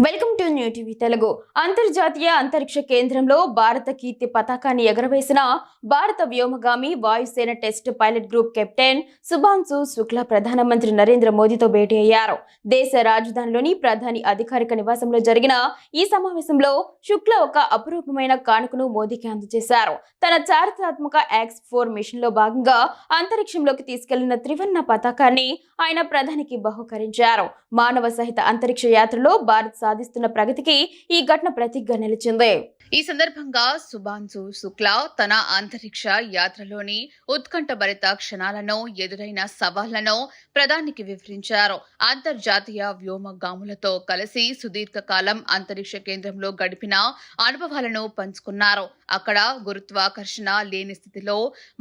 Welcome to new TV Telugu. అంతర్జాతీయ అంతరిక్ష కేంద్రంలో భారత కీర్తి పతాకాన్ని ఎగరవేసిన భారత వ్యోమగామి వాయుసేన test pilot group captain Shubhanshu Shukla ప్రధానమంత్రి నరేంద్ర మోదీతో భేటీ అయ్యారు. దేశ రాజధానిలోని ప్రధాని అధికారిక నివాసంలో జరిగిన ఈ సమావేశంలో శుక్లా ఒక అపురూపమైన కానుకను మోదీకి అందజేశారు. తన చారిత్రాత్మక X4 మిషన్ లో భాగంగా అంతరిక్షంలోకి తీసుకెళ్లిన త్రివర్ణ పతాకాన్ని ఆయన ప్రధానికి బహుకరించారు. మానవ సహిత అంతరిక్ష యాత్రలో భారత్ సాధిస్తున్న ప్రగతికి ఈ ఘటన ప్రతీకగా నిలిచింది. ఈ సందర్భంగా శుభాంశు శుక్లా తన అంతరిక్ష యాత్రలోని ఉత్కంఠభరిత క్షణాలను, ఎదురైన సవాళ్లను ప్రధానికి వివరించారు. అంతర్జాతీయ వ్యోమగాములతో కలిసి సుదీర్ఘకాలం అంతరిక్ష కేంద్రంలో గడిపిన అనుభవాలను పంచుకున్నారు. అక్కడ గురుత్వాకర్షణ లేని స్థితిలో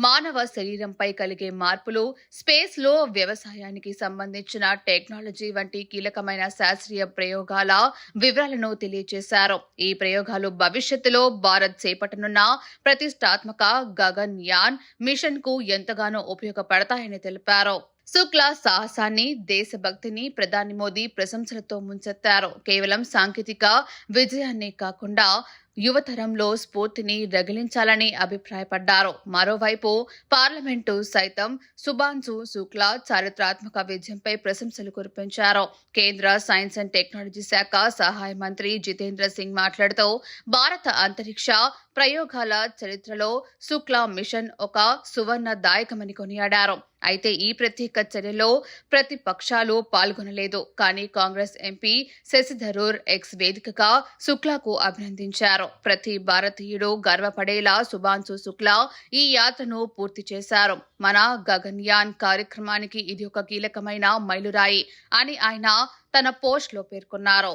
మానవ శరీరంపై కలిగే మార్పులు, స్పేస్ లో వ్యవసాయానికి సంబంధించిన టెక్నాలజీ వంటి కీలకమైన శాస్త్రీయ ప్రయోగాల వివరాలను తెలియజేశారు. ఈ ప్రయోగాలు భవిష్యత్తులో భారత్ చేపట్టనున్న ప్రతిష్టాత్మక గగన్ యాన్ మిషన్ కు ఎంతగానో ఉపయోగపడతాయని తెలిపారు. శుక్లా సాహసాన్ని, దేశభక్తిని ప్రధాని మోదీ ప్రశంసలతో ముంచెత్తారు. కేవలం సాంకేతిక విజయాన్నే కాకుండా యువతరంలో స్ఫూర్తిని రగిలించాలని అభిప్రాయపడ్డారు. మరోవైపు పార్లమెంటు సైతం శుభాంశు శుక్లా చారిత్రాత్మక విజయంపై ప్రశంసలు కురిపించారు. కేంద్ర సైన్స్ అండ్ టెక్నాలజీ శాఖ సహాయ మంత్రి జితేంద్ర సింగ్ మాట్లాడుతూ భారత అంతరిక్ష ప్రయోగాల చరిత్రలో శుక్లా మిషన్ ఒక సువర్ణదాయకమని కొనియాడారు. అయితే ఈ ప్రత్యేక చర్యలో ప్రతిపక్షాలు పాల్గొనలేదు. కానీ కాంగ్రెస్ ఎంపీ శశి థరూర్ ఎక్స్ వేదికగా శుక్లాకు అభినందించారు. ప్రతి భారతీయుడు గర్వపడేలా శుభాంశు శుక్లా ఈ యాత్రను పూర్తి చేశారు. మన గగన్యాన్ కార్యక్రమానికి ఇది ఒక కీలకమైన మైలురాయి అని ఆయన తన పోస్ట్ లో పేర్కొన్నారు.